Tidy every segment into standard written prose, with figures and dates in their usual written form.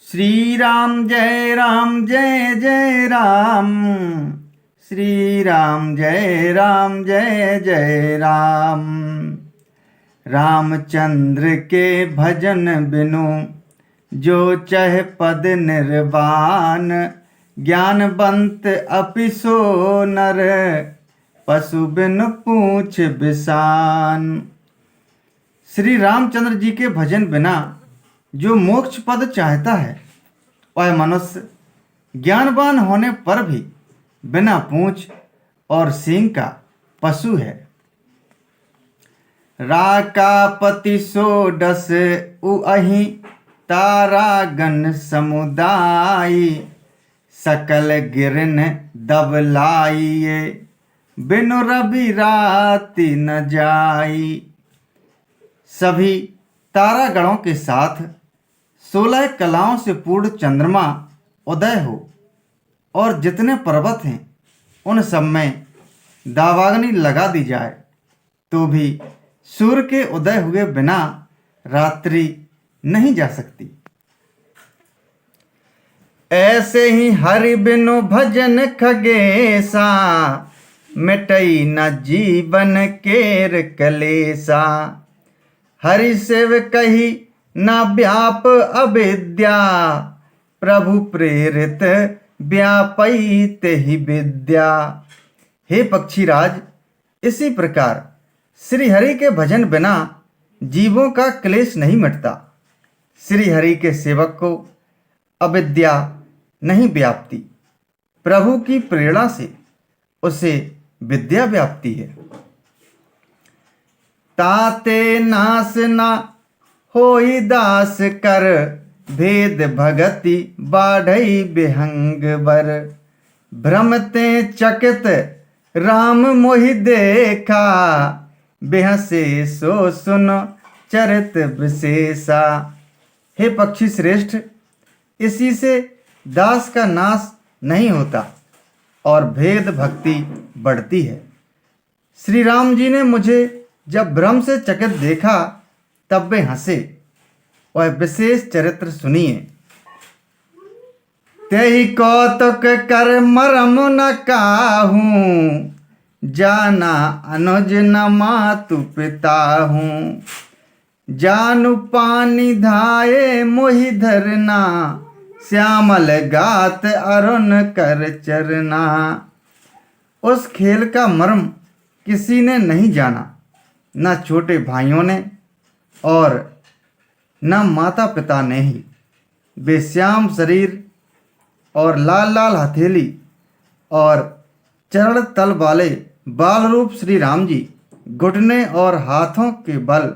श्री राम जय जय राम। श्री राम जय जय राम। रामचंद्र के भजन बिनु जो चह पद निर्वाण। ज्ञानवंत अपि सो नर पशु बिनु पूछ बिसान। श्री रामचंद्र जी के भजन बिना जो मोक्ष पद चाहता है वह मनुष्य ज्ञानवान होने पर भी बिना पूंछ और सींग का पशु है। राकापति सोडस उअहि तारा गण समुदाय। सकल गिरन दबलाइए बिनु रवि राति न जाई। सभी तारागणों के साथ 16 कलाओं से पूर्ण चंद्रमा उदय हो और जितने पर्वत हैं उन सब में दावाग्नि लगा दी जाए तो भी सूर्य के उदय हुए बिना रात्रि नहीं जा सकती। ऐसे ही हरि बिनु भजन खगेसा। मिटई न जीवन केर कलेसा। हरि सेव कही न व्याप अविद्या। प्रभु प्रेरित व्यापई तेहि विद्या। हे पक्षीराज, इसी प्रकार श्री हरि के भजन बिना जीवों का क्लेश नहीं मिटता। श्री हरि के सेवक को अविद्या नहीं व्यापती। प्रभु की प्रेरणा से उसे विद्या व्याप्ति है। ताते नास न होई दास कर। भेद भगति बाढ़ई विहंग बर। भ्रमते चकित राम मोहि देखा। बेहसे सो सुन चरित विशेषा। हे पक्षी श्रेष्ठ, इसी से दास का नाश नहीं होता और भेद भक्ति बढ़ती है। श्री राम जी ने मुझे जब भ्रम से चकित देखा तब वे हंसे। वह विशेष चरित्र सुनिए। तेहि कौतुक कर मरम न काहूँ। जाना अनुज न मातु पिता हूँ। जानु पानी धाये मोहि धरना। श्यामल गात अरुण कर चरना। उस खेल का मर्म किसी ने नहीं जाना, न छोटे भाइयों ने और न माता पिता ने ही। वे श्याम शरीर और लाल लाल हथेली और चरण तल वाले बाल रूप श्री राम जी घुटने और हाथों के बल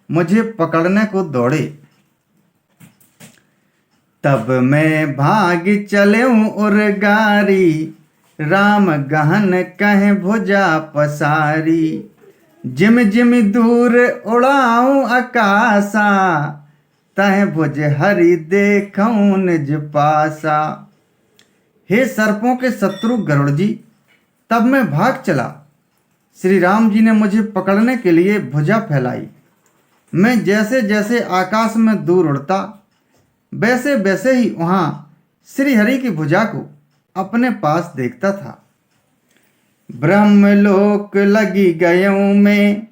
मुझे पकड़ने को दौड़े। तब मैं भाग चलूं उर्गारी। राम गहन कह भुजा पसारी। जिम जिम दूर उड़ाऊं आकाशा। तह भुज हरि देखूं निज पासा। हे सर्पों के शत्रु गरुड़ जी, तब मैं भाग चला। श्री राम जी ने मुझे पकड़ने के लिए भुजा फैलाई। मैं जैसे जैसे आकाश में दूर उड़ता वैसे वैसे ही वहां श्री हरि की भुजा को अपने पास देखता था। ब्रह्मलोक लगी गयों में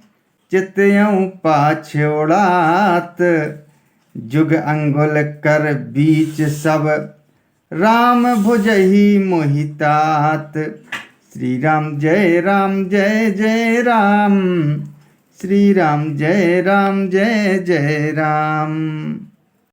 चितयों पाछ उड़ात। जुग अंगुल कर बीच सब राम भुजहि मोहितात। श्री राम जय जय राम। श्री राम जय जय राम।